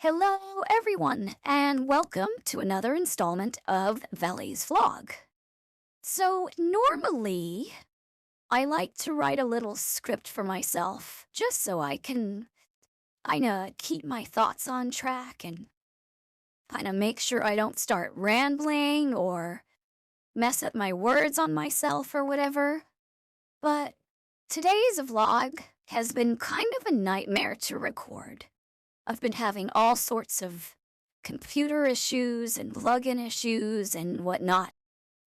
Hello, everyone, and welcome to another installment of Vely's vlog. So, normally, I like to write a little script for myself just so I can kinda keep my thoughts on track and kinda make sure I don't start rambling or mess up my words on myself or whatever. But today's vlog has been kind of a nightmare to record. I've been having all sorts of computer issues and login issues and whatnot,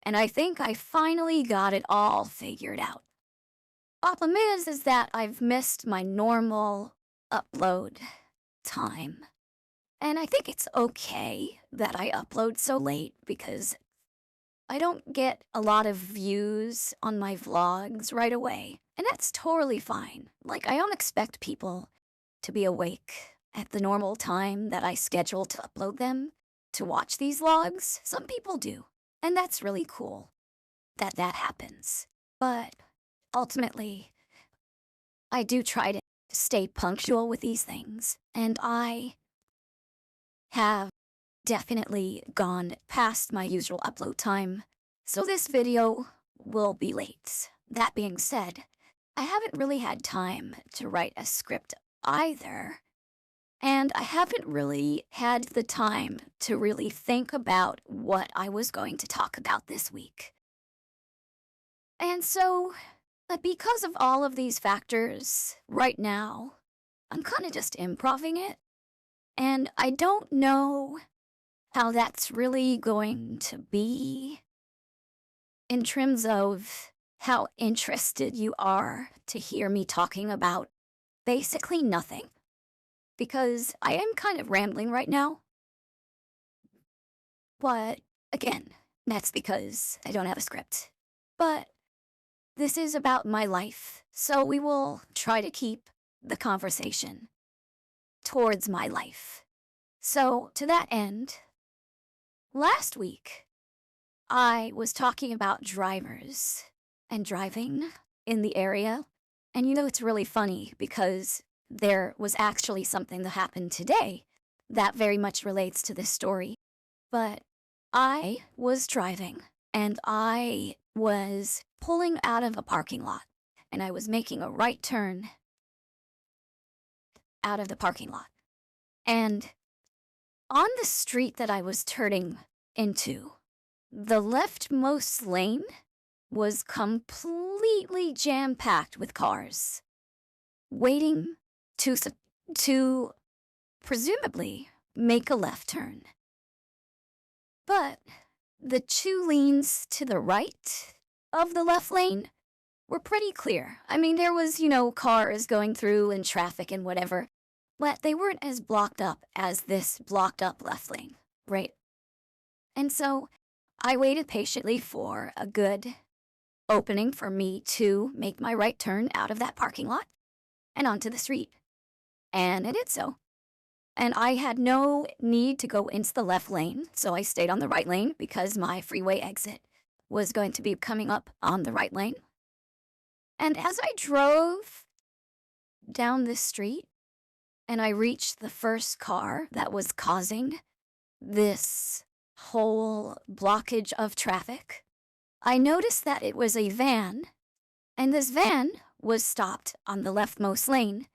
and I think I finally got it all figured out. Problem is that I've missed my normal upload time. And I think it's okay that I upload so late because I don't get a lot of views on my vlogs right away, and that's totally fine. Like, I don't expect people to be awake at the normal time that I schedule to upload them to watch these vlogs. Some people do, and that's really cool that that happens. But ultimately, I do try to stay punctual with these things, and I have definitely gone past my usual upload time, so this video will be late. That being said, I haven't really had time to write a script either, and I haven't really had the time to really think about what I was going to talk about this week. And so, because of all of these factors, right now, I'm kind of just improvising it, and I don't know how that's really going to be in terms of how interested you are to hear me talking about basically nothing. Because I am kind of rambling right now. But again, that's because I don't have a script. But this is about my life, so we will try to keep the conversation towards my life. So, to that end, last week, I was talking about drivers and driving in the area. And it's really funny because there was actually something that happened today that very much relates to this story. But I was driving and I was pulling out of a parking lot and I was making a right turn out of the parking lot. And on the street that I was turning into, the leftmost lane was completely jam-packed with cars, waiting to presumably make a left turn. But the two lanes to the right of the left lane were pretty clear. I mean, there was, cars going through and traffic and whatever, but they weren't as blocked up as this blocked up left lane, right? And so I waited patiently for a good opening for me to make my right turn out of that parking lot and onto the street. And I did so. And I had no need to go into the left lane, so I stayed on the right lane because my freeway exit was going to be coming up on the right lane. And as I drove down this street and I reached the first car that was causing this whole blockage of traffic, I noticed that it was a van, and this van was stopped on the leftmost lane,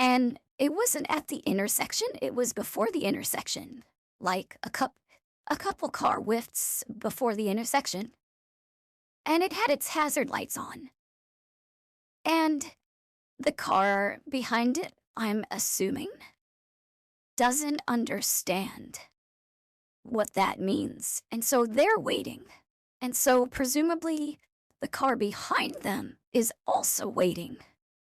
and it wasn't at the intersection, it was before the intersection, like a couple car widths before the intersection, and it had its hazard lights on. And the car behind it, I'm assuming, doesn't understand what that means, and so they're waiting. And so presumably the car behind them is also waiting,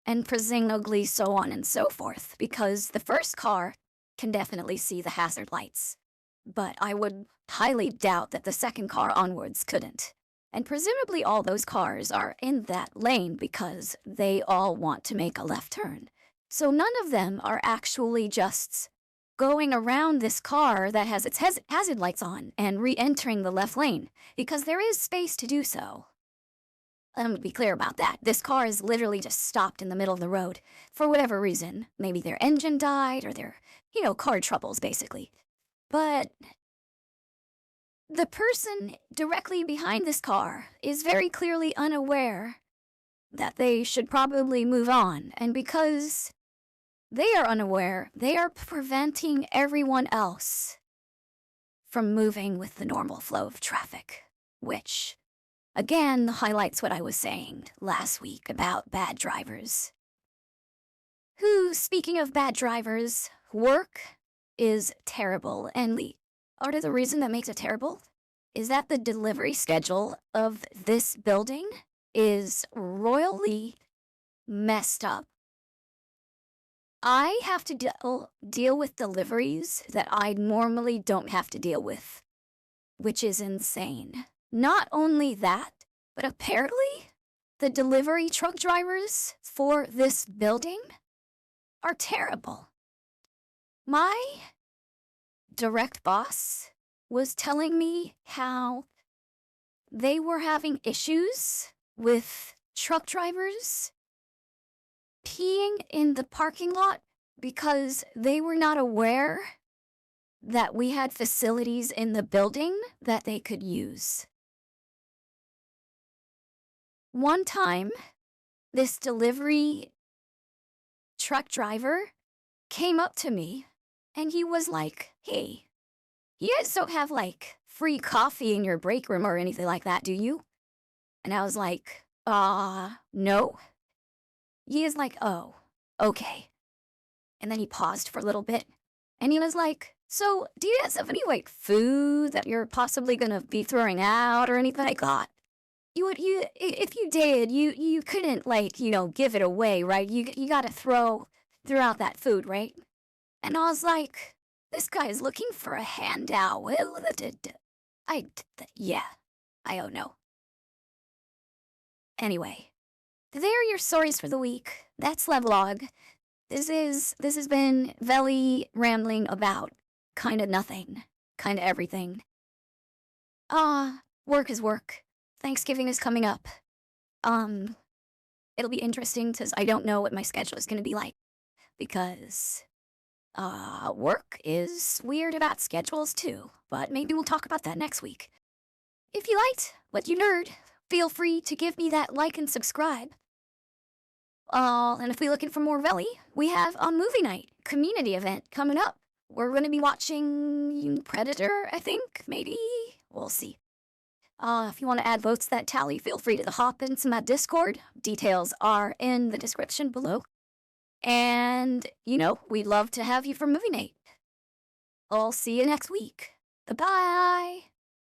and presumably so on and so forth, because the first car can definitely see the hazard lights. But I would highly doubt that the second car onwards couldn't. And presumably all those cars are in that lane because they all want to make a left turn. So none of them are actually just going around this car that has its hazard lights on and re-entering the left lane, because there is space to do so. Let me be clear about that. This car is literally just stopped in the middle of the road for whatever reason. Maybe their engine died or their, car troubles, basically. But the person directly behind this car is very clearly unaware that they should probably move on. And because they are unaware, they are preventing everyone else from moving with the normal flow of traffic, which, again, highlights what I was saying last week about bad drivers. Who, speaking of bad drivers, work is terrible, and part of the reason that makes it terrible is that the delivery schedule of this building is royally messed up. I have to deal with deliveries that I normally don't have to deal with, which is insane. Not only that, but apparently the delivery truck drivers for this building are terrible. My direct boss was telling me how they were having issues with truck drivers peeing in the parking lot because they were not aware that we had facilities in the building that they could use. One time, this delivery truck driver came up to me and he was like, "Hey, you guys don't have free coffee in your break room or anything like that, do you?" And I was like, no. He is like, "Oh, okay." And then he paused for a little bit and he was like, "So, do you guys have any food that you're possibly gonna be throwing out or anything like that? If you did, you couldn't give it away, right? You gotta throw out that food, right?" And I was like, this guy is looking for a handout. Yeah, I don't know. Anyway, there are your stories for the week. That's Levlog. This has been Vely rambling about kinda nothing, kinda everything. Work is work. Thanksgiving is coming up. It'll be interesting because I don't know what my schedule is gonna be like because work is weird about schedules too, but maybe we'll talk about that next week. If you liked what you heard, feel free to give me that like and subscribe. And if you're looking for more Vely, we have a movie night community event coming up. We're going to be watching Predator, I think, maybe. We'll see. If you want to add votes to that tally, feel free to hop into my Discord. Details are in the description below. And, we'd love to have you for movie night. I'll see you next week. Bye-bye.